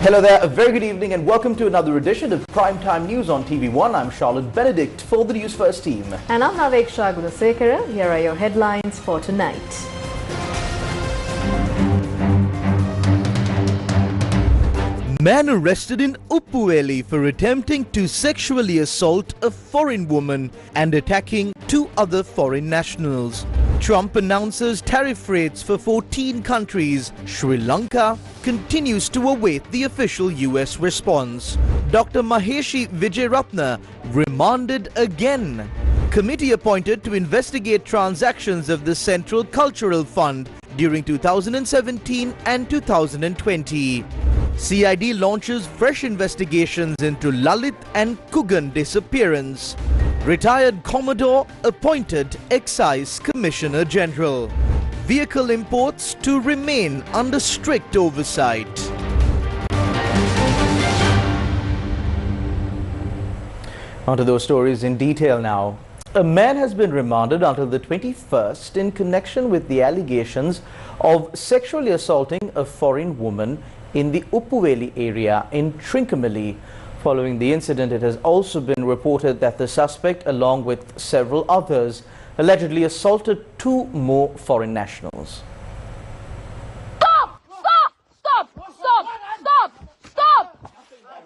Hello there, a very good evening and welcome to another edition of Primetime News on TV1. I'm Charlotte Benedict for the Newsfirst team. And I'm Naveksha Gunasekara. Here are your headlines for tonight. Man arrested in Uppuweli for attempting to sexually assault a foreign woman and attacking two other foreign nationals. Trump announces tariff rates for 14 countries. Sri Lanka continues to await the official US response. Dr. Maheshi Vijayratna remanded again. Committee appointed to investigate transactions of the Central Cultural Fund during 2017 and 2020. CID launches fresh investigations into Lalit and Kugan disappearance. Retired Commodore appointed Excise Commissioner General. Vehicle imports to remain under strict oversight. On to those stories in detail now. A man has been remanded until the 21st in connection with the allegations of sexually assaulting a foreign woman in the Uppuweli area in Trincomalee. Following the incident, it has also been reported that the suspect, along with several others, allegedly assaulted two more foreign nationals. Stop! Stop! Stop! Stop! Stop! Stop!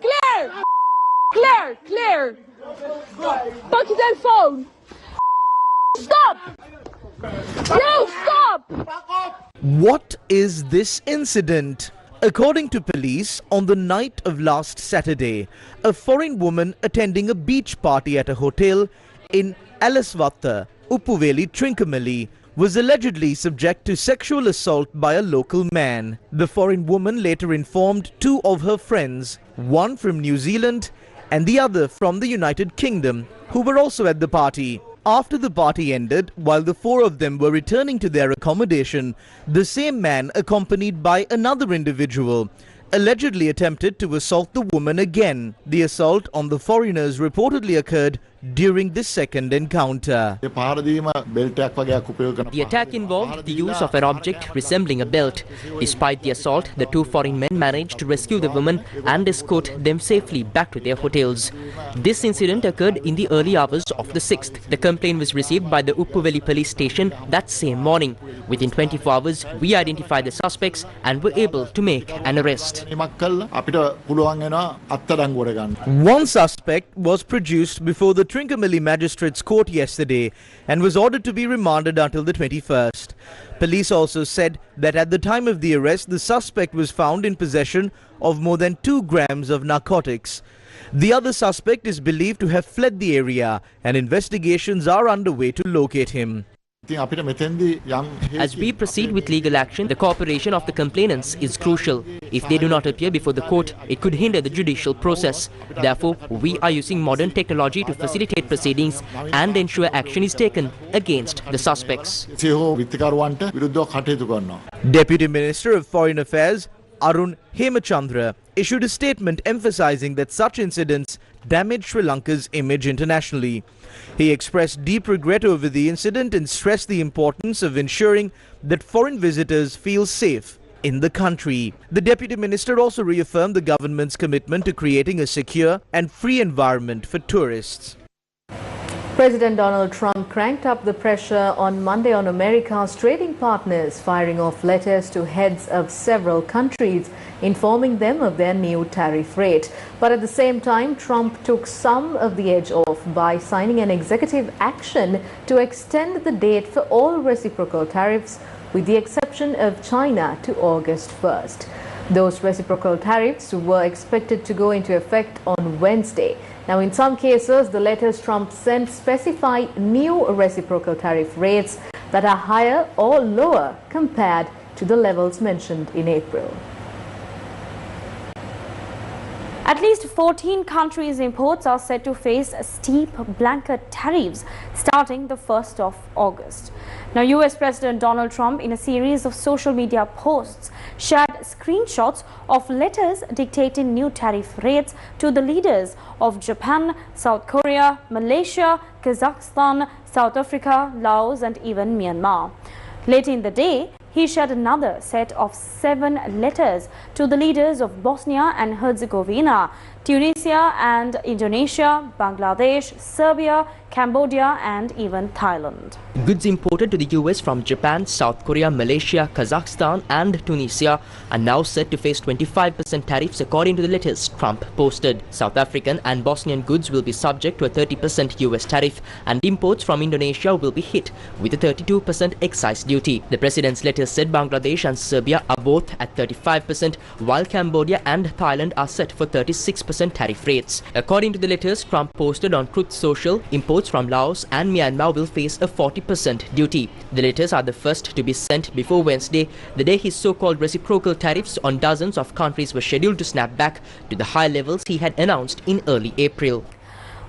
Clear! Clear! Clear! Pocket and phone! Stop! No! Stop! What is this incident? According to police, on the night of last Saturday, a foreign woman attending a beach party at a hotel in Alaswatha, Uppuweli, Trincomalee, was allegedly subject to sexual assault by a local man. The foreign woman later informed two of her friends, one from New Zealand and the other from the United Kingdom, who were also at the party. After the party ended, while the four of them were returning to their accommodation, the same man, accompanied by another individual, allegedly attempted to assault the woman again. The assault on the foreigners reportedly occurred during the second encounter. The attack involved the use of an object resembling a belt. Despite the assault, the two foreign men managed to rescue the women and escort them safely back to their hotels. This incident occurred in the early hours of the 6th. The complaint was received by the Uppuweli police station that same morning. Within 24 hours, we identified the suspects and were able to make an arrest. One suspect was produced before the Trincomalee Magistrates Court yesterday and was ordered to be remanded until the 21st. Police also said that at the time of the arrest, the suspect was found in possession of more than 2 grams of narcotics. The other suspect is believed to have fled the area, and investigations are underway to locate him. As we proceed with legal action, the cooperation of the complainants is crucial. If they do not appear before the court, it could hinder the judicial process. Therefore, we are using modern technology to facilitate proceedings and ensure action is taken against the suspects. Deputy Minister of Foreign Affairs Arun Hemachandra issued a statement emphasizing that such incidents damage Sri Lanka's image internationally. He expressed deep regret over the incident and stressed the importance of ensuring that foreign visitors feel safe in the country. The Deputy Minister also reaffirmed the government's commitment to creating a secure and free environment for tourists. President Donald Trump cranked up the pressure on Monday on America's trading partners, firing off letters to heads of several countries, informing them of their new tariff rate. But at the same time, Trump took some of the edge off by signing an executive action to extend the date for all reciprocal tariffs, with the exception of China, to August 1st. Those reciprocal tariffs were expected to go into effect on Wednesday. Now, in some cases, the letters Trump sent specify new reciprocal tariff rates that are higher or lower compared to the levels mentioned in April. At least 14 countries' imports are set to face steep blanket tariffs starting the 1st of August. Now, US President Donald Trump, in a series of social media posts, shared screenshots of letters dictating new tariff rates to the leaders of Japan, South Korea, Malaysia, Kazakhstan, South Africa, Laos and even Myanmar. Later in the day, he shared another set of 7 letters to the leaders of Bosnia and Herzegovina, Tunisia and Indonesia, Bangladesh, Serbia, Cambodia and even Thailand. Goods imported to the US from Japan, South Korea, Malaysia, Kazakhstan and Tunisia are now set to face 25% tariffs according to the letters Trump posted. South African and Bosnian goods will be subject to a 30% US tariff and imports from Indonesia will be hit with a 32% excise duty. The president's letter said Bangladesh and Serbia are both at 35%, while Cambodia and Thailand are set for 36% tariff rates. According to the letters Trump posted on Truth Social, imports from Laos and Myanmar will face a 40% duty. The letters are the first to be sent before Wednesday, the day his so-called reciprocal tariffs on dozens of countries were scheduled to snap back to the high levels he had announced in early April.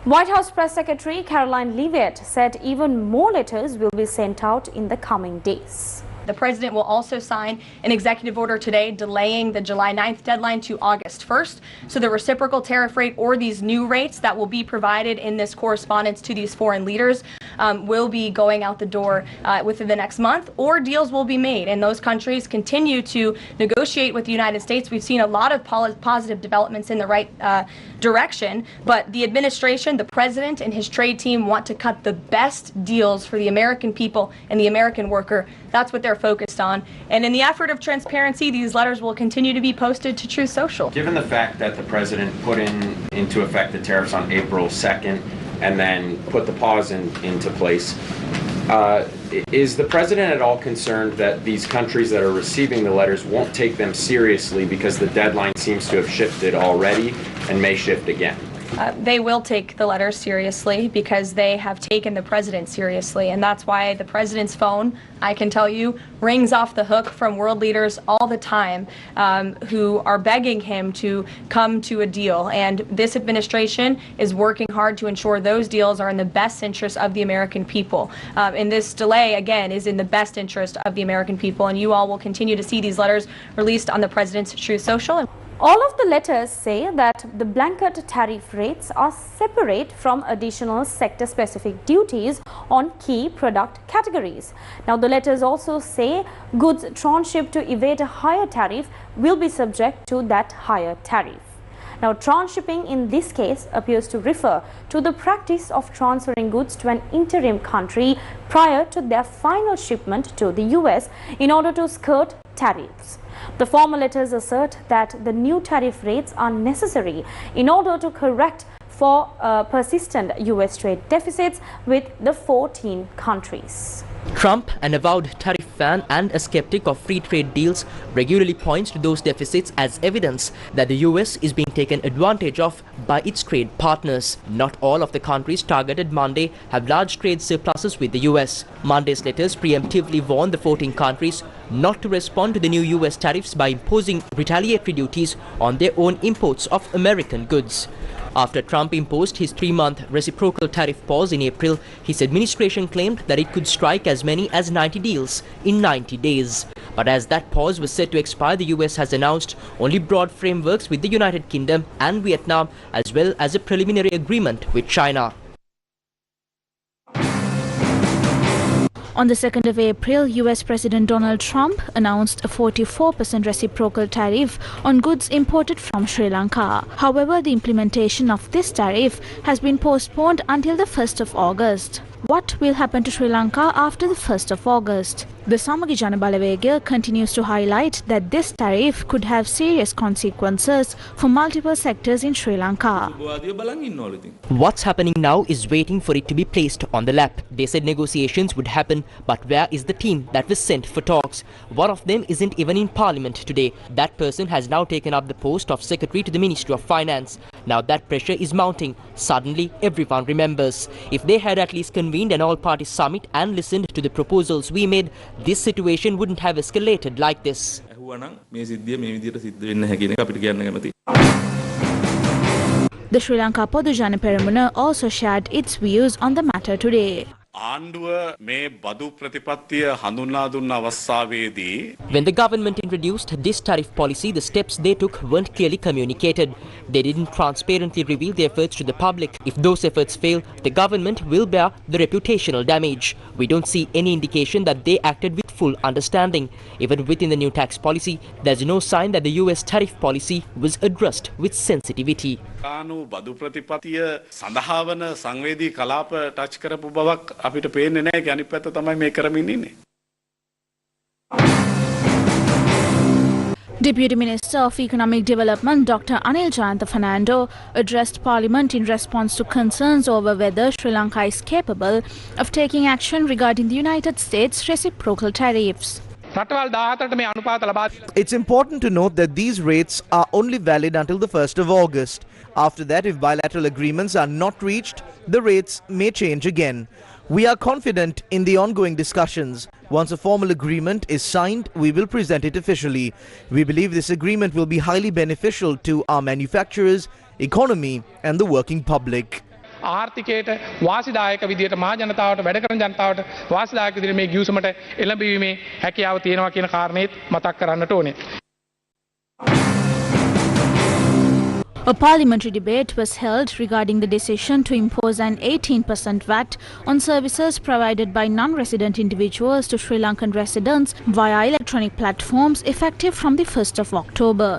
White House Press Secretary Caroline Leavitt said even more letters will be sent out in the coming days. The president will also sign an executive order today delaying the July 9th deadline to August 1st. So the reciprocal tariff rate or these new rates that will be provided in this correspondence to these foreign leaders will be going out the door within the next month, or deals will be made and those countries continue to negotiate with the United States. We've seen a lot of positive developments in the right direction, but the administration, the president and his trade team want to cut the best deals for the American people and the American worker. That's what they're focused on. And in the effort of transparency, these letters will continue to be posted to Truth Social. Given the fact that the president put into effect the tariffs on April 2nd and then put the pause into place, is the president at all concerned that these countries that are receiving the letters won't take them seriously because the deadline seems to have shifted already and may shift again? They will take the letters seriously because they have taken the president seriously, and that's why the president's phone, I can tell you, rings off the hook from world leaders all the time who are begging him to come to a deal. And this administration is working hard to ensure those deals are in the best interest of the American people. And this delay, again, is in the best interest of the American people, and you all will continue to see these letters released on the president's Truth Social. All of the letters say that the blanket tariff rates are separate from additional sector-specific duties on key product categories. Now, the letters also say goods transshipped to evade a higher tariff will be subject to that higher tariff. Now, transshipping in this case appears to refer to the practice of transferring goods to an interim country prior to their final shipment to the US in order to skirt tariffs. The former letters assert that the new tariff rates are necessary in order to correct for persistent US trade deficits with the 14 countries. Trump, an avowed tariff fan and a skeptic of free trade deals, regularly points to those deficits as evidence that the US is being taken advantage of by its trade partners. Not all of the countries targeted Monday have large trade surpluses with the US. Monday's letters preemptively warned the 14 countries not to respond to the new US tariffs by imposing retaliatory duties on their own imports of American goods. After Trump imposed his 3-month reciprocal tariff pause in April, his administration claimed that it could strike as many as 90 deals in 90 days. But as that pause was set to expire, the US has announced only broad frameworks with the United Kingdom and Vietnam, as well as a preliminary agreement with China. On the 2nd of April, US President Donald Trump announced a 44% reciprocal tariff on goods imported from Sri Lanka. However, the implementation of this tariff has been postponed until the 1st of August. What will happen to Sri Lanka after the 1st of August? The Samagi Jana Balawega continues to highlight that this tariff could have serious consequences for multiple sectors in Sri Lanka. What's happening now is waiting for it to be placed on the lap. They said negotiations would happen, but where is the team that was sent for talks? One of them isn't even in Parliament today. That person has now taken up the post of Secretary to the Ministry of Finance. Now that pressure is mounting. Suddenly, everyone remembers. If they had at least convened an all-party summit and listened to the proposals we made, this situation wouldn't have escalated like this. The Sri Lanka Podu Jana Peramuna also shared its views on the matter today. ආණ්ඩුව මේ බදු ප්‍රතිපත්තිය හඳුන්වා දුන්න අවස්ථාවේදී When the government introduced this tariff policy, the steps they took weren't clearly communicated. They didn't transparently reveal their efforts to the public. If those efforts fail, the government will bear the reputational damage. We don't see any indication that they acted with full understanding. Even within the new tax policy, there's no sign that the US tariff policy was addressed with sensitivity. කානු බදු ප්‍රතිපත්තිය සඳහා වන සංවේදී කලාප touch කරපු බවක් අපිට පේන්නේ නැහැ. ඒ අනිත් පැත්ත තමයි මේ කරමින් ඉන්නේ. Deputy Minister of Economic Development Dr. Anil Jayanta Fernando addressed Parliament in response to concerns over whether Sri Lanka is capable of taking action regarding the United States reciprocal tariffs. It's important to note that these rates are only valid until the 1st of August. After that, if bilateral agreements are not reached, the rates may change again. We are confident in the ongoing discussions. Once a formal agreement is signed, we will present it officially. We believe this agreement will be highly beneficial to our manufacturers, economy and the working public. ආර්ථිකයට වාසිදායක විදියට මහා ජනතාවට වැඩ කරන ජනතාවට වාසිදායක විදියට මේ ගිවිසුමට එළඹීමේ හැකියාව තියෙනවා කියන කාරණේත් මතක් කරන්නට ඕනේ. A parliamentary debate was held regarding the decision to impose an 18% VAT on services provided by non-resident individuals to Sri Lankan residents via electronic platforms effective from the 1st of October.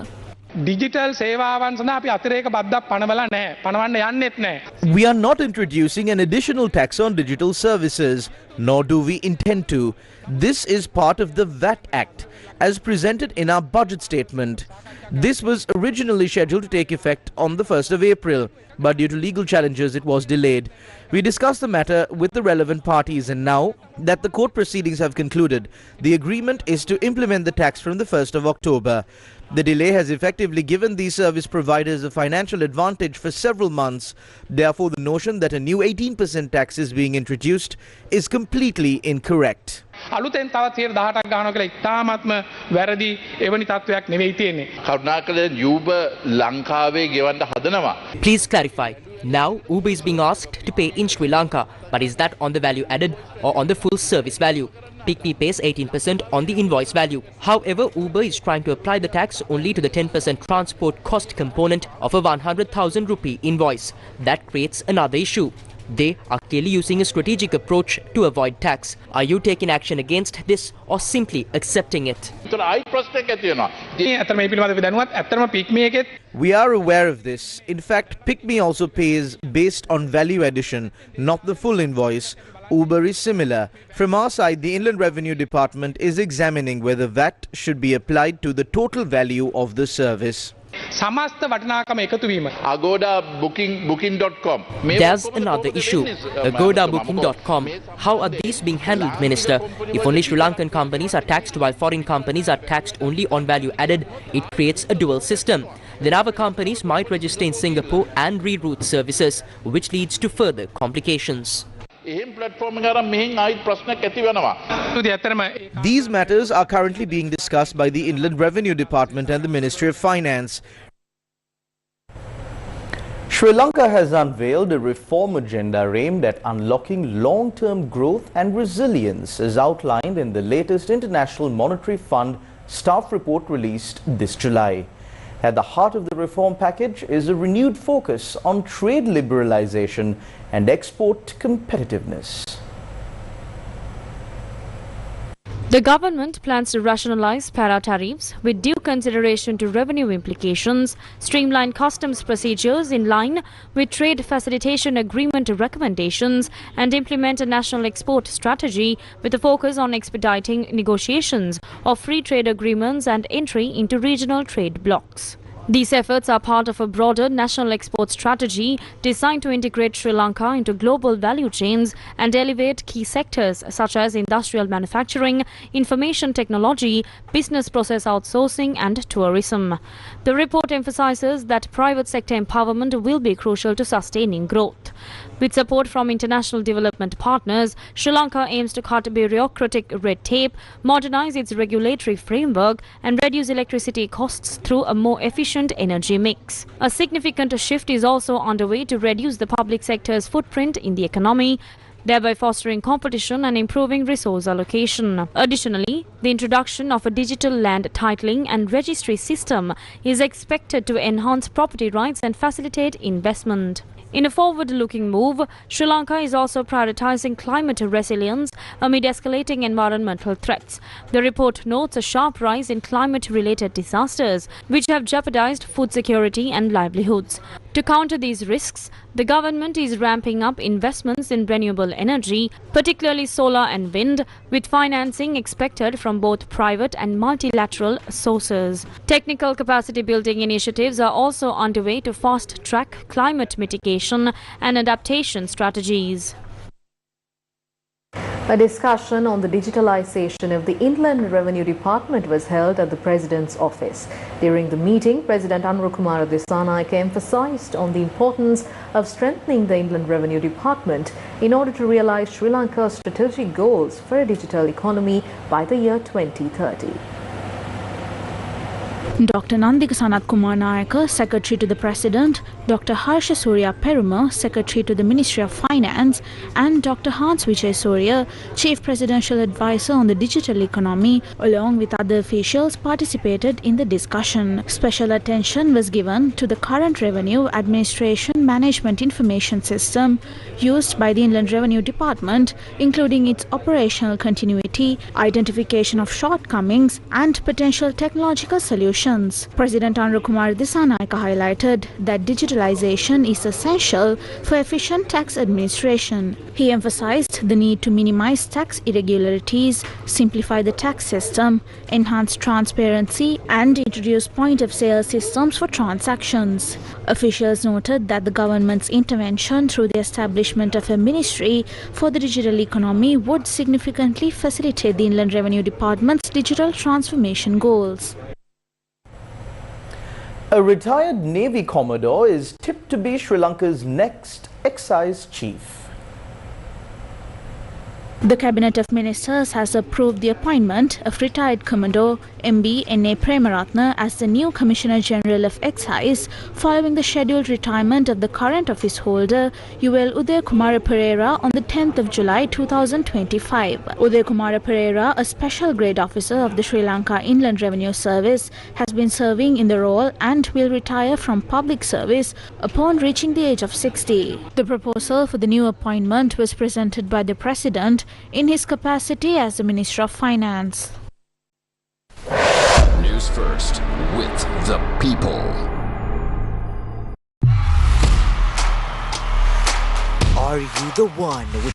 Digital සේවාවන් සඳහා අපි අතිරේක බද්දක් පනවලා නැහැ. පනවන්න යන්නෙත් නැහැ. We are not introducing an additional tax on digital services, nor do we intend to. This is part of the VAT Act, as presented in our budget statement. This was originally scheduled to take effect on the 1st of April, but due to legal challenges it was delayed. We discussed the matter with the relevant parties, and now that the court proceedings have concluded, the agreement is to implement the tax from the 1st of October. The delay has effectively given these service providers a financial advantage for several months. Therefore, the notion that a new 18% tax is being introduced is completely incorrect. අලුතෙන් තවත් 18ක් ගන්නවා කියලා ඉතාමත්ම වැරදි එවැනි තත්වයක් නෙවෙයි තියෙන්නේ. කරුණාකරන Uber ලංකාවේ ගෙවන්න හදනවා. Please clarify. Now, Uber is being asked to pay in Sri Lanka, but is that on the value added or on the full service value? PicMe pays 18% on the invoice value. However, Uber is trying to apply the tax only to the 10% transport cost component of a 100,000 rupee invoice. That creates another issue. They are clearly using a strategic approach to avoid tax. Are you taking action against this or simply accepting it? We are aware of this. In fact, PicMe also pays based on value addition, not the full invoice. Uber is similar. From our side, the Inland Revenue Department is examining whether VAT should be applied to the total value of the service. සමස්ත වටිනාකම එකතු වීම. Agoda booking.com. There's another issue. Agoda booking.com. How are these being handled, Minister? If only Sri Lankan companies are taxed while foreign companies are taxed only on value added, it creates a dual system. Then other companies might register in Singapore and reroute services, which leads to further complications. These matters are currently being discussed by the Inland Revenue Department and the Ministry of Finance. Sri Lanka has unveiled a reform agenda aimed at unlocking long-term growth and resilience, as outlined in the latest International Monetary Fund staff report released this July. At the heart of the reform package is a renewed focus on trade liberalization and export competitiveness. The government plans to rationalize para-tariffs with due consideration to revenue implications, streamline customs procedures in line with trade facilitation agreement recommendations, and implement a national export strategy with a focus on expediting negotiations of free trade agreements and entry into regional trade blocs. These efforts are part of a broader national export strategy designed to integrate Sri Lanka into global value chains and elevate key sectors such as industrial manufacturing, information technology, business process outsourcing and tourism. The report emphasizes that private sector empowerment will be crucial to sustaining growth. With support from international development partners, Sri Lanka aims to cut bureaucratic red tape, modernize its regulatory framework and reduce electricity costs through a more efficient energy mix. A significant shift is also underway to reduce the public sector's footprint in the economy. thereby fostering competition and improving resource allocation. Additionally, the introduction of a digital land titling and registry system is expected to enhance property rights and facilitate investment. In a forward-looking move, Sri Lanka is also prioritizing climate resilience amid escalating environmental threats. The report notes a sharp rise in climate-related disasters, which have jeopardized food security and livelihoods. To counter these risks, the government is ramping up investments in renewable energy, particularly solar and wind, with financing expected from both private and multilateral sources. Technical capacity building initiatives are also underway to fast-track climate mitigation and adaptation strategies. A discussion on the digitalization of the Inland Revenue Department was held at the President's office. During the meeting, President Anurakumara Dissanayake emphasized on the importance of strengthening the Inland Revenue Department in order to realize Sri Lanka's strategic goals for a digital economy by the year 2030. Dr. Nandika Sanat Kumar Nayaka, Secretary to the President, Dr. Harsha Surya Peruma, Secretary to the Ministry of Finance, and Dr. Hans Vijay Surya, Chief Presidential Advisor on the Digital Economy, along with other officials, participated in the discussion. Special attention was given to the current Revenue Administration Management Information System used by the Inland Revenue Department, including its operational continuity, identification of shortcomings, and potential technological solutions. President Anurakumara Dissanayake highlighted that digitalization is essential for efficient tax administration. He emphasized the need to minimize tax irregularities, simplify the tax system, enhance transparency, and introduce point-of-sale systems for transactions. Officials noted that the government's intervention through the establishment of a ministry for the digital economy would significantly facilitate the Inland Revenue Department's digital transformation goals. A retired Navy Commodore is tipped to be Sri Lanka's next excise chief. The Cabinet of Ministers has approved the appointment of retired Commodore MB N.A. Premaratna as the new Commissioner General of Excise following the scheduled retirement of the current office holder UL Uday Kumara Pereira on the 10th of July 2025. Uday Kumara Pereira, a special grade officer of the Sri Lanka Inland Revenue Service, has been serving in the role and will retire from public service upon reaching the age of 60. The proposal for the new appointment was presented by the President in his capacity as the Minister of Finance. News First with the people. Are you the one with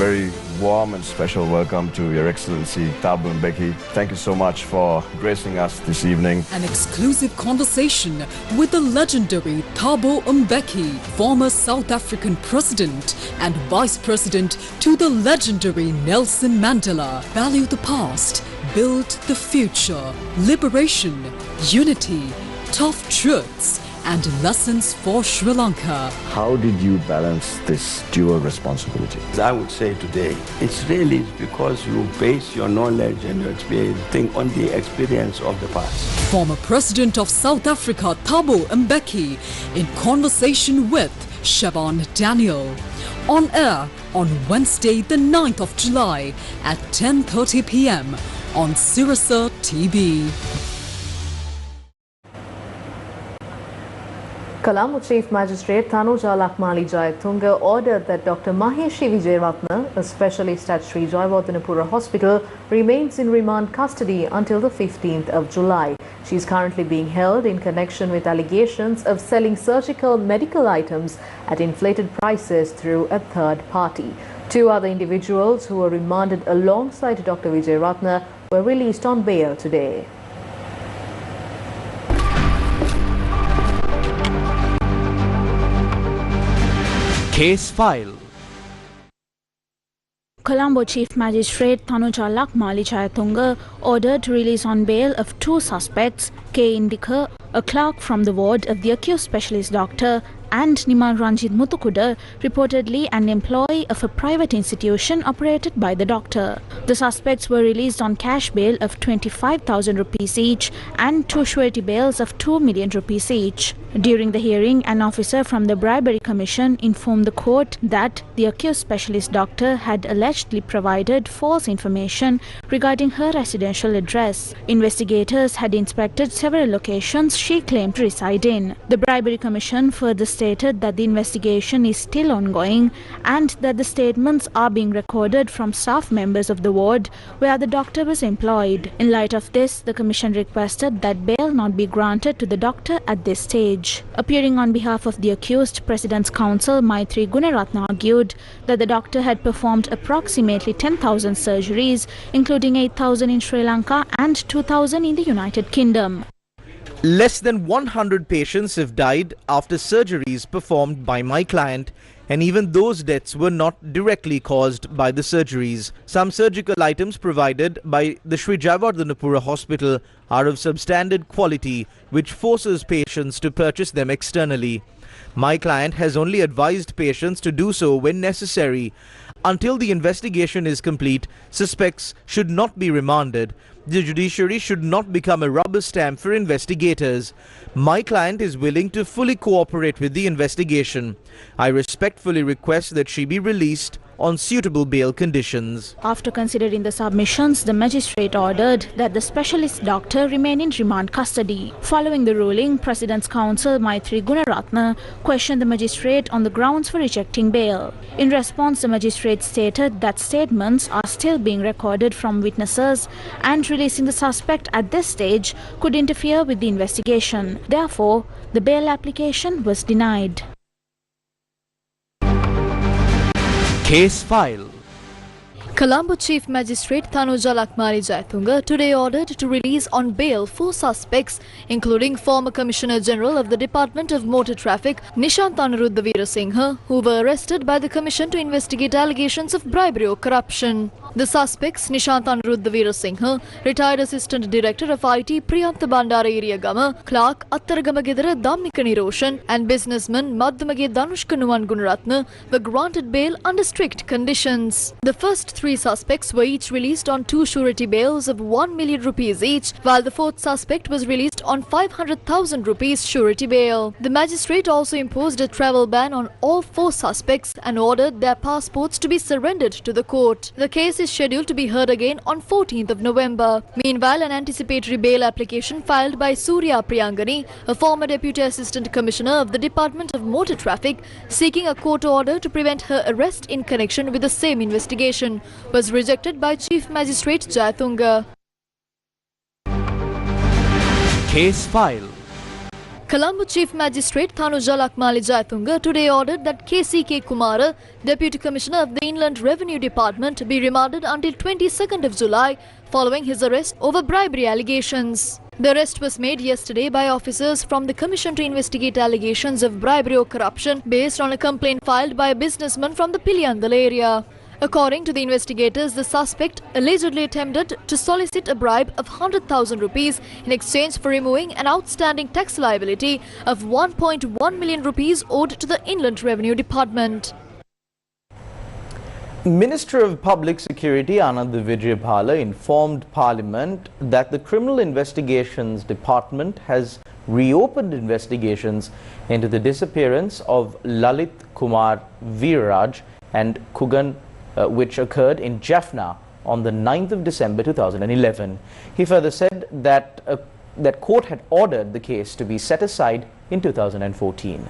Very warm and special welcome to Your Excellency Thabo Mbeki. Thank you so much for gracing us this evening. An exclusive conversation with the legendary Thabo Mbeki, former South African President and Vice President to the legendary Nelson Mandela. Value the past, build the future, liberation, unity, tough truths, and lessons for Sri Lanka. How did you balance this dual responsibility? I would say today, it's really because you base your knowledge and your experience on the experience of the past. Former President of South Africa, Thabo Mbeki, in conversation with Siobhan Daniel. On air on Wednesday, the 9th of July at 10:30 p.m. on Sirasa TV. Colombo Chief Magistrate Tanuja Lakmali Jayatunga ordered that Dr. Maheshi Vijayratna, a specialist at Sri Jayawardhanapura Hospital, remains in remand custody until the 15th of July. She is currently being held in connection with allegations of selling surgical medical items at inflated prices through a third party. Two other individuals who were remanded alongside Dr. Vijay Ratna were released on bail today. Case file. Colombo Chief Magistrate Tanuja Lakmali Jayatunga ordered release on bail of two suspects, K. Indika, a clerk from the ward of the accused specialist doctor, and Niman Ranjit Mutukuda, reportedly an employee of a private institution operated by the doctor. The suspects were released on cash bail of 25,000 rupees each and two surety bails of 2 million rupees each. During the hearing, an officer from the Bribery Commission informed the court that the accused specialist doctor had allegedly provided false information regarding her residential address. Investigators had inspected several locations she claimed to reside in. The Bribery Commission further stated that the investigation is still ongoing and that the statements are being recorded from staff members of the ward where the doctor was employed. In light of this, the Commission requested that bail not be granted to the doctor at this stage. Appearing on behalf of the accused, President's Counsel Maitri Gunaratna argued that the doctor had performed approximately 10,000 surgeries, including 8,000 in Sri Lanka and 2,000 in the United Kingdom. Less than 100 patients have died after surgeries performed by my client, and even those deaths were not directly caused by the surgeries. Some surgical items provided by the Sri Jayawardhanapura Hospital are of substandard quality, which forces patients to purchase them externally. My client has only advised patients to do so when necessary. Until the investigation is complete, suspects should not be remanded. The judiciary should not become a rubber stamp for investigators. My client is willing to fully cooperate with the investigation. I respectfully request that she be released on suitable bail conditions. After considering the submissions, the magistrate ordered that the specialist doctor remain in remand custody. Following the ruling, President's Counsel Maitri Gunaratna questioned the magistrate on the grounds for rejecting bail. In response, the magistrate stated that statements are still being recorded from witnesses and releasing the suspect at this stage could interfere with the investigation. Therefore, the bail application was denied. Case file. Colombo Chief Magistrate Tanuja Lakmali Jayatunga today ordered to release on bail 4 suspects, including former Commissioner General of the Department of Motor Traffic Nishant Anuruddha Veerasinghe, who were arrested by the Commission to investigate allegations of bribery or corruption. The suspects, Nishant Anuruddha Veerasinghe, retired Assistant Director of IT Priyantha Bandara Iriyagama, Clerk Attaragama Gedara Dhammika Niroshan, and businessman Maddamage Danushka Nuwan Gunaratna were granted bail under strict conditions. The first 3 suspects were each released on 2 surety bails of 1 million rupees each, while the 4th suspect was released on 500,000 rupees surety bail. The magistrate also imposed a travel ban on all 4 suspects and ordered their passports to be surrendered to the court. The case is scheduled to be heard again on 14th of November. Meanwhile, an anticipatory bail application filed by Surya Priyangani, a former Deputy Assistant Commissioner of the Department of Motor Traffic, seeking a court order to prevent her arrest in connection with the same investigation, was rejected by Chief Magistrate Jayatunga. Case file. Colombo Chief Magistrate Tanuja Lakmali Jayatunga today ordered that K.C.K. Kumara, Deputy Commissioner of the Inland Revenue Department, be remanded until 22nd of July following his arrest over bribery allegations. The arrest was made yesterday by officers from the Commission to investigate allegations of bribery or corruption based on a complaint filed by a businessman from the Piliyandal area. According to the investigators, the suspect allegedly attempted to solicit a bribe of 100,000 rupees in exchange for removing an outstanding tax liability of 1.1 million rupees owed to the Inland Revenue Department. Minister of Public Security Anand Vijayabhala informed Parliament that the Criminal Investigations Department has reopened investigations into the disappearance of Lalit Kumar Veeraraj and Kugan, which occurred in Jaffna on the 9th of December 2011. He further said that that court had ordered the case to be set aside in 2014.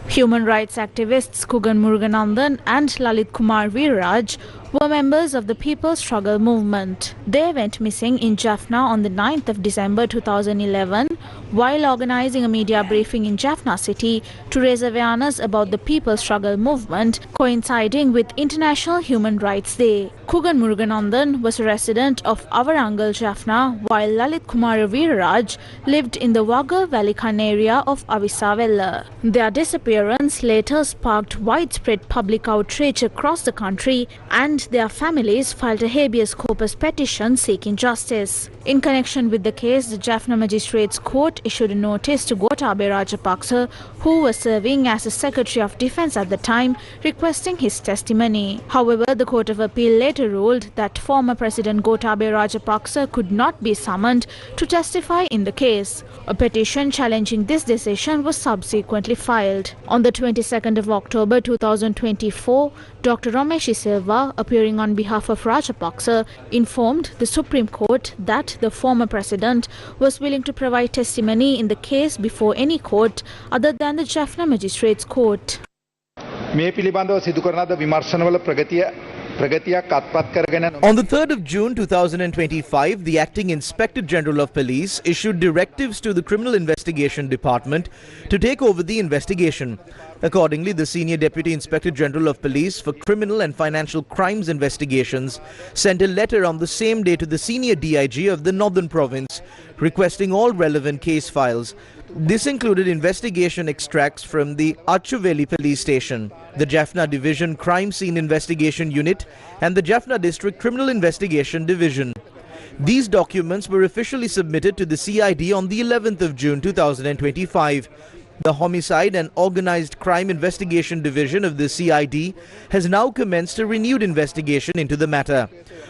Human rights activists Kugan Muruganandan and Lalit Kumar Veeraraj were members of the People's Struggle Movement. They went missing in Jaffna on the 9th of December 2011 while organizing a media briefing in Jaffna city to raise awareness about the People's Struggle Movement coinciding with International Human Rights Day. Kugan Muruganandan was a resident of Avarangal, Jaffna, while Lalit Kumar Veeraraj lived in the Wagga Valley area of Avisavella. Their disappearance later sparked widespread public outrage across the country, and their families filed a habeas corpus petition seeking justice. In connection with the case, the Jaffna Magistrates Court issued a notice to Gotabaya Rajapaksa, who was serving as the Secretary of Defence at the time, requesting his testimony. However, the Court of Appeal later ruled that former President Gotabaya Rajapaksa could not be summoned to testify in the case. A petition challenging this decision was subsequently filed. On the 22nd of October 2024, Dr. Ramesh Silva, appearing on behalf of Rajapaksa, informed the Supreme Court that the former president was willing to provide testimony in the case before any court other than the Jaffna Magistrates Court. On the 3rd of June 2025, the Acting Inspector General of Police issued directives to the Criminal Investigation Department to take over the investigation. Accordingly, the Senior Deputy Inspector General of Police for Criminal and Financial Crimes Investigations sent a letter on the same day to the Senior DIG of the Northern Province, requesting all relevant case files. This included investigation extracts from the Achuveli Police Station, the Jaffna Division Crime Scene Investigation Unit and the Jaffna District Criminal Investigation Division. These documents were officially submitted to the CID on the 11th of June 2025. The Homicide and Organized Crime Investigation Division of the CID has now commenced a renewed investigation into the matter.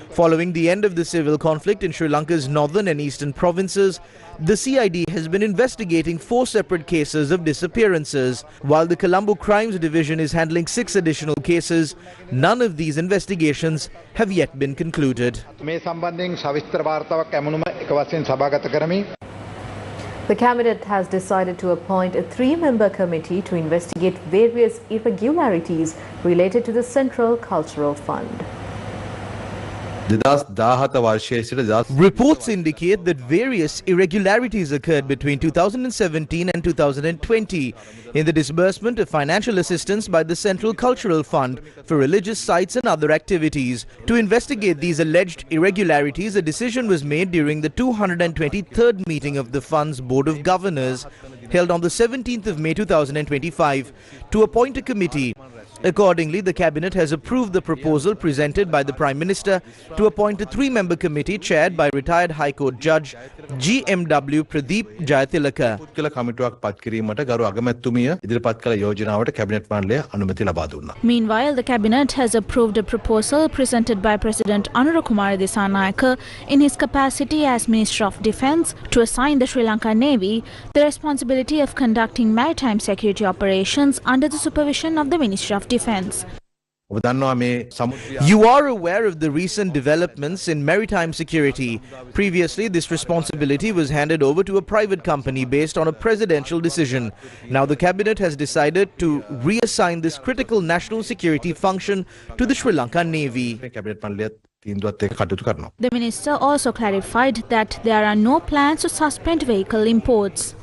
Following the end of the civil conflict in Sri Lanka's northern and eastern provinces, the CID has been investigating 4 separate cases of disappearances. While the Colombo Crimes Division is handling 6 additional cases, none of these investigations have yet been concluded. The Cabinet has decided to appoint a 3-member committee to investigate various irregularities related to the Central Cultural Fund. Reports indicate that various irregularities occurred between 2017 and 2020 in the disbursement of financial assistance by the Central Cultural Fund for religious sites and other activities. To investigate these alleged irregularities, a decision was made during the 223rd meeting of the Fund's Board of Governors, held on the 17th of May 2025, to appoint a committee. Accordingly, the Cabinet has approved the proposal presented by the Prime Minister to appoint a 3-member committee chaired by retired High Court Judge GMW Pradeep Jayatilaka. Meanwhile, the Cabinet has approved a proposal presented by President Anurakumara Dissanayake in his capacity as Minister of Defence to assign the Sri Lanka Navy the responsibility of conducting maritime security operations under the supervision of the Ministry of Defence. You are aware of the recent developments in maritime security. Previously, this responsibility was handed over to a private company based on a presidential decision. Now the Cabinet has decided to reassign this critical national security function to the Sri Lanka Navy. The minister also clarified that there are no plans to suspend vehicle imports.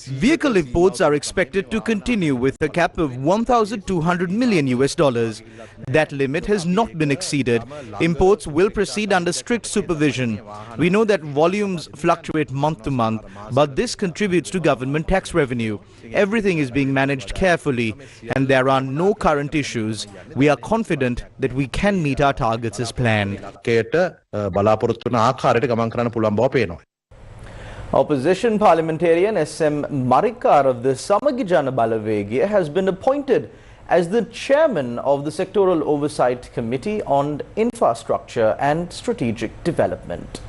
Vehicle imports are expected to continue with a cap of $1,200 million. That limit has not been exceeded. Imports will proceed under strict supervision. We know that volumes fluctuate month to month, but this contributes to government tax revenue. Everything is being managed carefully and there are no current issues. We are confident that we can meet our targets as planned. Opposition parliamentarian SM Marikar of the Samagijana Balavegia has been appointed as the chairman of the Sectoral Oversight Committee on Infrastructure and Strategic Development.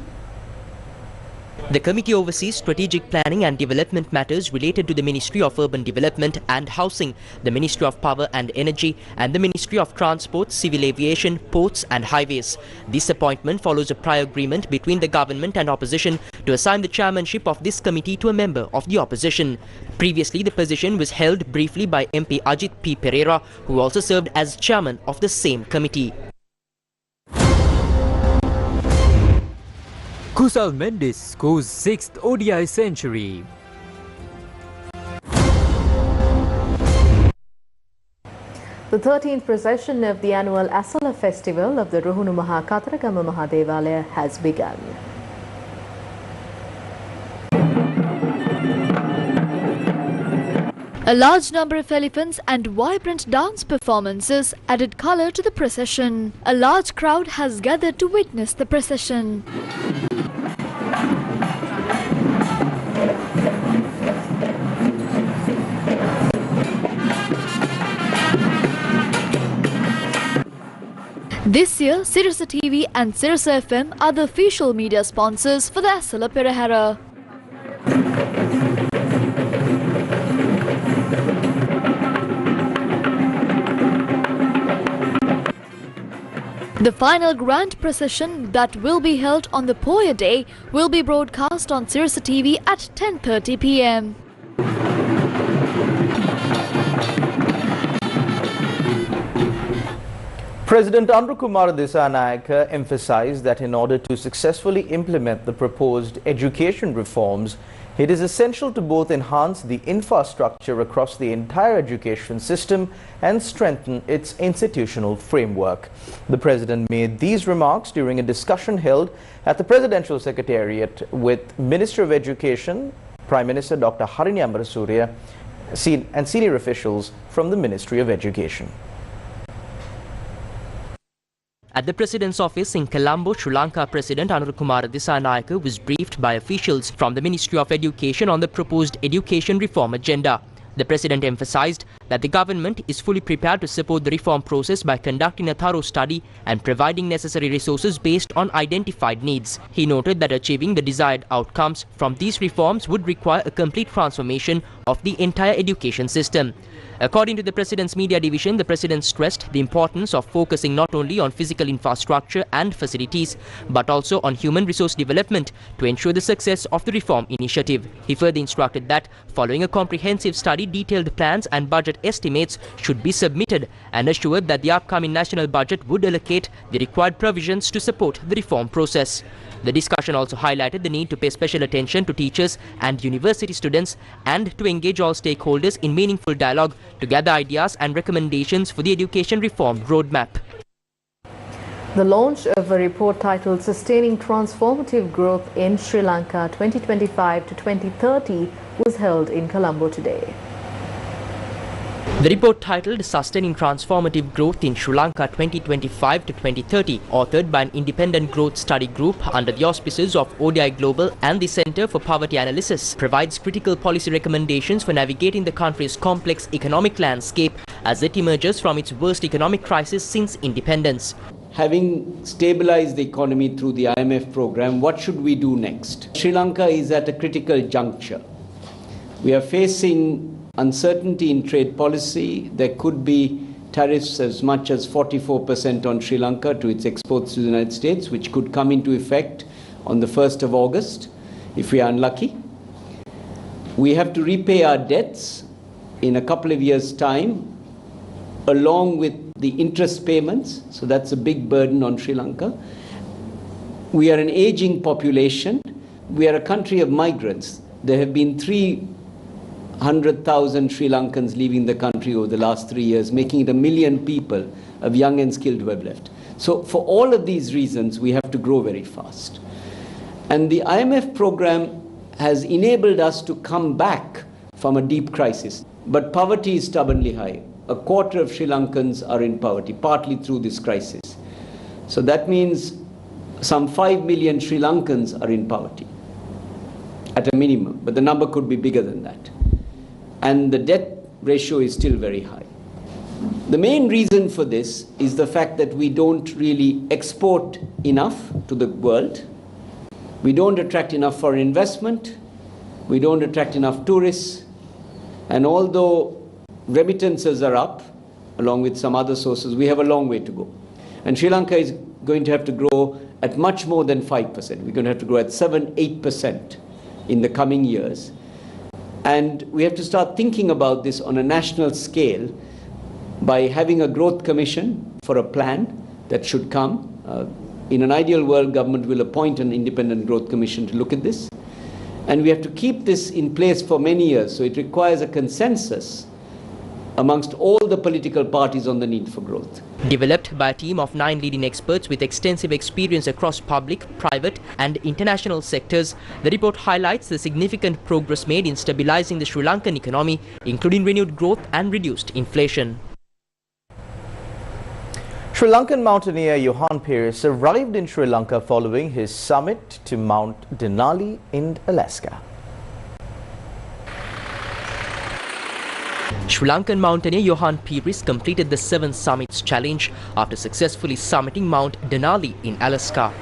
The committee oversees strategic planning and development matters related to the Ministry of Urban Development and Housing, the Ministry of Power and Energy, and the Ministry of Transport, Civil Aviation, Ports and Highways. This appointment follows a prior agreement between the government and opposition to assign the chairmanship of this committee to a member of the opposition. Previously, the position was held briefly by MP Ajit P. Pereira, who also served as chairman of the same committee. Kusal Mendes scores 6th ODI century. The 13th procession of the annual Asala festival of the Ruhunu Maha Kataragama Mahadevalaya has begun. A large number of elephants and vibrant dance performances added colour to the procession. A large crowd has gathered to witness the procession. This year, Sirasa TV and Sirasa FM are the official media sponsors for the Asala Perahara. The final grand procession that will be held on the Poya Day will be broadcast on Sirasa TV at 10:30 p.m. President Andrukumara Dissanayake emphasized that in order to successfully implement the proposed education reforms, it is essential to both enhance the infrastructure across the entire education system and strengthen its institutional framework. The President made these remarks during a discussion held at the Presidential Secretariat with Minister of Education, Prime Minister Dr. Harini Amarasuriya, and senior officials from the Ministry of Education. At the President's office in Colombo, Sri Lanka President Andrukumara Dissanayake was briefed by officials from the Ministry of Education on the proposed education reform agenda. The President emphasized that the government is fully prepared to support the reform process by conducting a thorough study and providing necessary resources based on identified needs. He noted that achieving the desired outcomes from these reforms would require a complete transformation of the entire education system. According to the President's media division, the President stressed the importance of focusing not only on physical infrastructure and facilities, but also on human resource development to ensure the success of the reform initiative. He further instructed that following a comprehensive study, detailed plans and budget estimates should be submitted and assured that the upcoming national budget would allocate the required provisions to support the reform process. The discussion also highlighted the need to pay special attention to teachers and university students and to engage all stakeholders in meaningful dialogue to gather ideas and recommendations for the education reform roadmap. The launch of a report titled Sustaining Transformative Growth in Sri Lanka 2025 to 2030 was held in Colombo today. The report titled Sustaining Transformative Growth in Sri Lanka 2025 to 2030, authored by an independent growth study group under the auspices of ODI Global and the Center for Poverty Analysis, provides critical policy recommendations for navigating the country's complex economic landscape as it emerges from its worst economic crisis since independence. Having stabilized the economy through the IMF program, what should we do next? Sri Lanka is at a critical juncture. We are facing uncertainty in trade policy. There could be tariffs as much as 44% on Sri Lanka to its exports to the United States, which could come into effect on the 1st of August if we are unlucky. We have to repay our debts in a couple of years' time, along with the interest payments. So that's a big burden on Sri Lanka. We are an aging population. We are a country of migrants. There have been 300,000 Sri Lankans leaving the country over the last 3 years, making it 1 million people of young and skilled who have left. So for all of these reasons, we have to grow very fast. And the IMF program has enabled us to come back from a deep crisis. But poverty is stubbornly high. A quarter of Sri Lankans are in poverty, partly through this crisis. So that means some 5 million Sri Lankans are in poverty at a minimum, but the number could be bigger than that. And the debt ratio is still very high. The main reason for this is the fact that we don't really export enough to the world. We don't attract enough foreign investment. We don't attract enough tourists. And although remittances are up, along with some other sources, we have a long way to go. And Sri Lanka is going to have to grow at much more than 5%. We're going to have to grow at 7-8% in the coming years. And we have to start thinking about this on a national scale by having a growth commission for a plan that should come. In an ideal world, government will appoint an independent growth commission to look at this. And we have to keep this in place for many years. So it requires a consensus amongst all the political parties on the need for growth. Developed by a team of 9 leading experts with extensive experience across public, private and international sectors, the report highlights the significant progress made in stabilizing the Sri Lankan economy, including renewed growth and reduced inflation. Sri Lankan mountaineer Johan Peiris arrived in Sri Lanka following his summit to Mount Denali in Alaska. Sri Lankan mountaineer Johan Peiris completed the 7 Summits Challenge after successfully summiting Mount Denali in Alaska.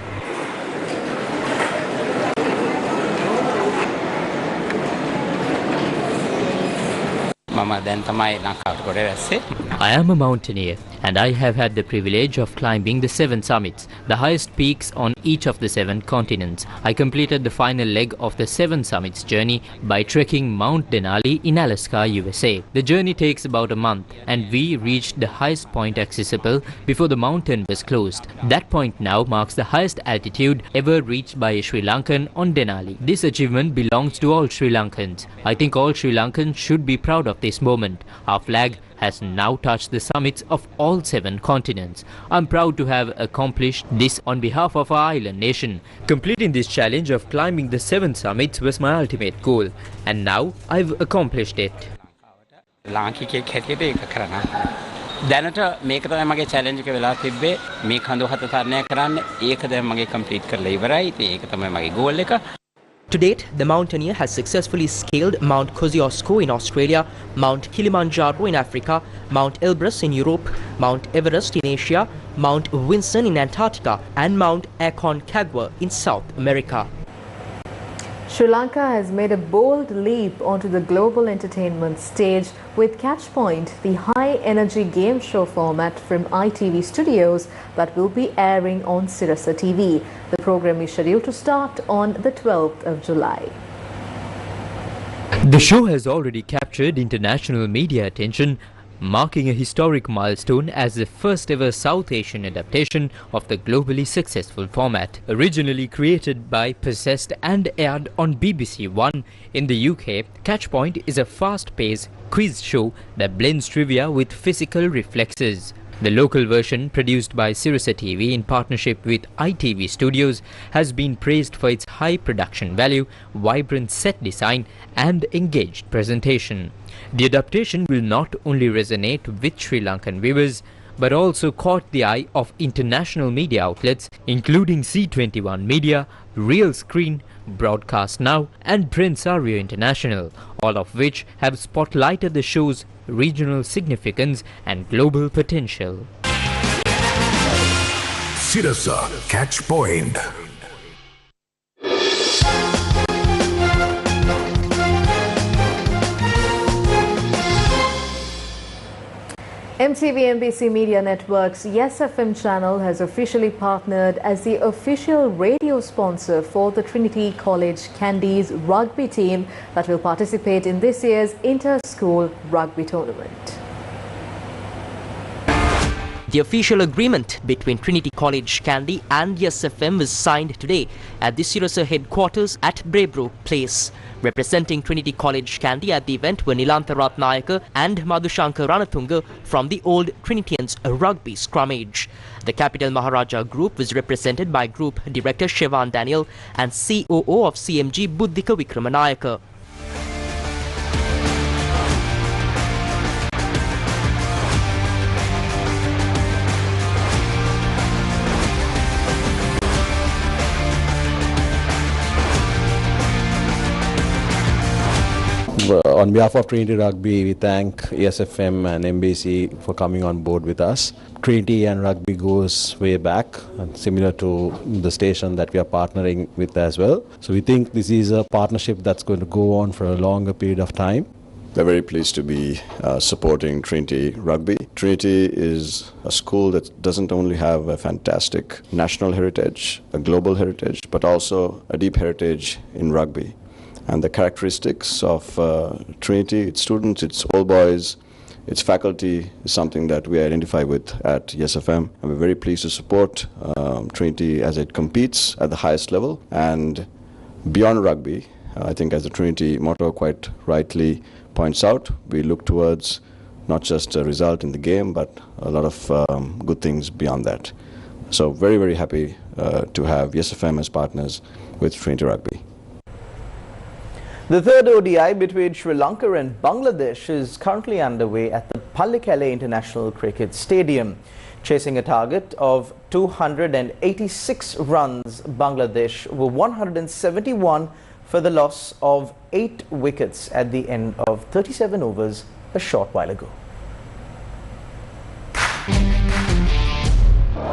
I am a mountaineer and I have had the privilege of climbing the 7 summits, the highest peaks on each of the 7 continents. I completed the final leg of the 7 summits journey by trekking Mount Denali in Alaska, USA. The journey takes about a month and we reached the highest point accessible before the mountain was closed. That point now marks the highest altitude ever reached by a Sri Lankan on Denali. This achievement belongs to all Sri Lankans. I think all Sri Lankans should be proud of this moment. Our flag has now touched the summits of all 7 continents. I'm proud to have accomplished this on behalf of our island nation. Completing this challenge of climbing the 7 summits was my ultimate goal, and now I've accomplished it. දැනට මේක තමයි මගේ challenge එක වෙලා තිබ්බේ මේ කඳු හත තරණය කරන්න ඒක දැන් මගේ complete කරලා ඉවරයි ඉතින් ඒක තමයි මගේ goal එක. To date, the mountaineer has successfully scaled Mount Kosciuszko in Australia, Mount Kilimanjaro in Africa, Mount Elbrus in Europe, Mount Everest in Asia, Mount Vinson in Antarctica and Mount Aconcagua in South America. Sri Lanka has made a bold leap onto the global entertainment stage with Catchpoint, the high-energy game show format from ITV Studios that will be airing on Sirasa TV. The program is scheduled to start on the 12th of July. The show has already captured international media attention, marking a historic milestone as the first ever South Asian adaptation of the globally successful format. Originally created by Possessed and aired on BBC One in the UK, Catchpoint is a fast-paced quiz show that blends trivia with physical reflexes. The local version, produced by Sirasa TV in partnership with ITV Studios, has been praised for its high production value, vibrant set design and engaged presentation. The adaptation will not only resonate with Sri Lankan viewers, but also caught the eye of international media outlets including C21 Media, Real Screen, Broadcast Now and Prince Arya International, all of which have spotlighted the show's regional significance and global potential. Sirasa Catchpoint. MTV NBC Media Network's Yes FM channel has officially partnered as the official radio sponsor for the Trinity College Candies rugby team that will participate in this year's inter-school rugby tournament. The official agreement between Trinity College Kandy and Yes FM was signed today at the Sirasa headquarters at Braybrook Place. Representing Trinity College Kandy at the event were Nilantha Ratnayaka and Madhushankar Ranatunga from the old Trinitians rugby scrummage. The Capital Maharaja Group was represented by Group Director Shevan Daniel and COO of CMG Buddhika Vikramanayaka. On behalf of Trinity Rugby, we thank ESFM and MBC for coming on board with us. Trinity and Rugby goes way back, similar to the station that we are partnering with as well. So we think this is a partnership that's going to go on for a longer period of time. We're very pleased to be supporting Trinity Rugby. Trinity is a school that doesn't only have a fantastic national heritage, a global heritage, but also a deep heritage in rugby. And the characteristics of Trinity, its students, its all boys, its faculty is something that we identify with at YesFM. And we're very pleased to support Trinity as it competes at the highest level. And beyond rugby, I think as the Trinity motto quite rightly points out, we look towards not just a result in the game, but a lot of good things beyond that. So very, very happy to have YesFM as partners with Trinity Rugby. The third ODI between Sri Lanka and Bangladesh is currently underway at the Pallekele International Cricket Stadium. Chasing a target of 286 runs, Bangladesh were 171 for the loss of 8 wickets at the end of 37 overs a short while ago.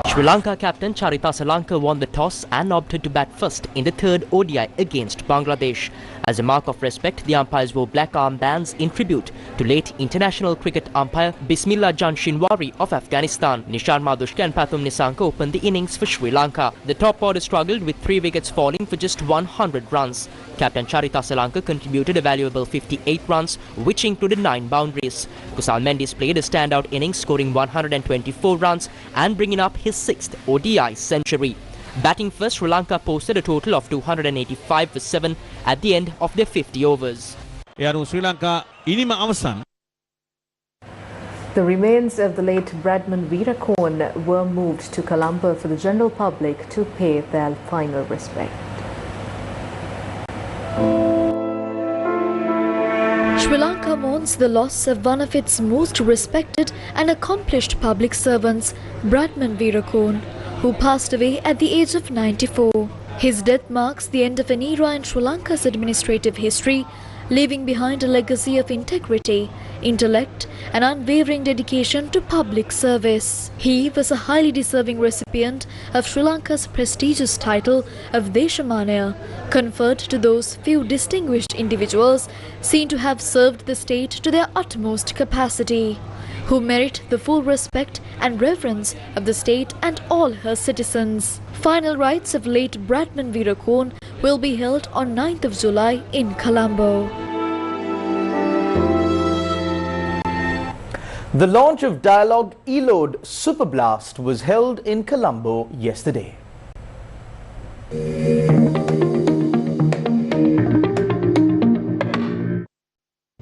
Sri Lanka captain Sirasa Lanka won the toss and opted to bat first in the third ODI against Bangladesh. As a mark of respect, the umpires wore black armbands in tribute to late international cricket umpire Bismillah Jan Shinwari of Afghanistan. Nishan Madushka and Pathum Nisanka opened the innings for Sri Lanka. The top order struggled with 3 wickets falling for just 100 runs. Captain Sirasa Lanka contributed a valuable 58 runs, which included 9 boundaries. Kusal Mendis played a standout innings, scoring 124 runs and bringing up his 6th ODI century. Batting first, Sri Lanka posted a total of 285 for 7 at the end of their 50 overs. The remains of the late Bradman Veerakorn were moved to Colombo for the general public to pay their final respect. Sri Lanka mourns the loss of one of its most respected and accomplished public servants, Bradman Veerakorn, who passed away at the age of 94. His death marks the end of an era in Sri Lanka's administrative history, leaving behind a legacy of integrity, intellect and unwavering dedication to public service. He was a highly deserving recipient of Sri Lanka's prestigious title of Deshamaniya, conferred to those few distinguished individuals seen to have served the state to their utmost capacity, who merit the full respect and reverence of the state and all her citizens. Final rites of late Bradman Veerakorn will be held on 9th of July in Colombo. The launch of Dialogue Elode Superblast was held in Colombo yesterday.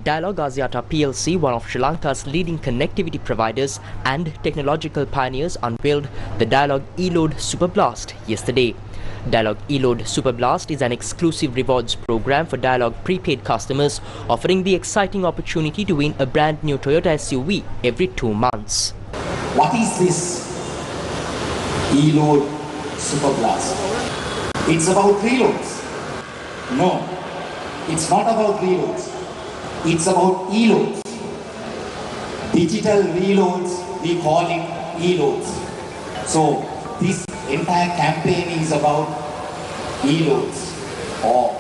Dialogue Axiata PLC, one of Sri Lanka's leading connectivity providers and technological pioneers, unveiled the Dialogue Elode Superblast yesterday. Dialogue Elode Superblast is an exclusive rewards program for Dialogue prepaid customers, offering the exciting opportunity to win a brand new Toyota SUV every 2 months. What is this Elode Superblast? It's about reloads. No, it's not about reloads. It's about e-loads. Digital reloads, we call it e-loads. So this entire campaign is about e-loads, or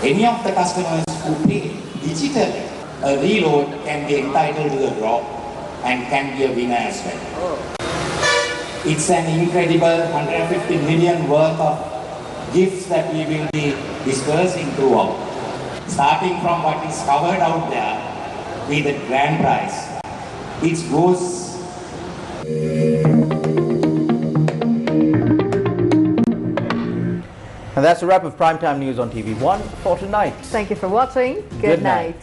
any of the customers who pay digitally, a reload can be entitled to a draw and can be a winner as well. It's an incredible 150 million worth of gifts that we will be dispersing throughout. Starting from what is covered out there with the grand prize, it goes. And that's a wrap of Primetime News on TV1 for tonight. Thank you for watching. Good night.